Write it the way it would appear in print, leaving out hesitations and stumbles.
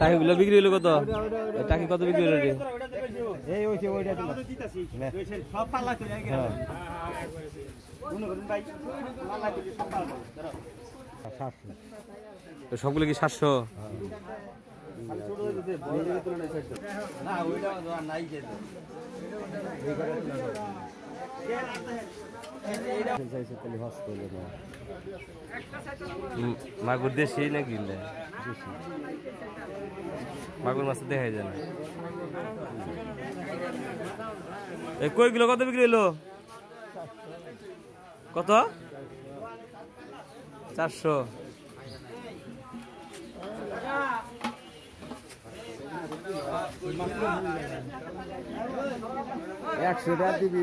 টাকিগুলো বিক্রি হলো কত? টাকি কত বিক্রি হলো? সবগুলো কি 700? মাগুর দেশি না কিনলে? মাগুর মাছ দেখা যায় না। এই কইগুলো কত বিক্রি হলো? কত? 400। 100 টাকা দিবি।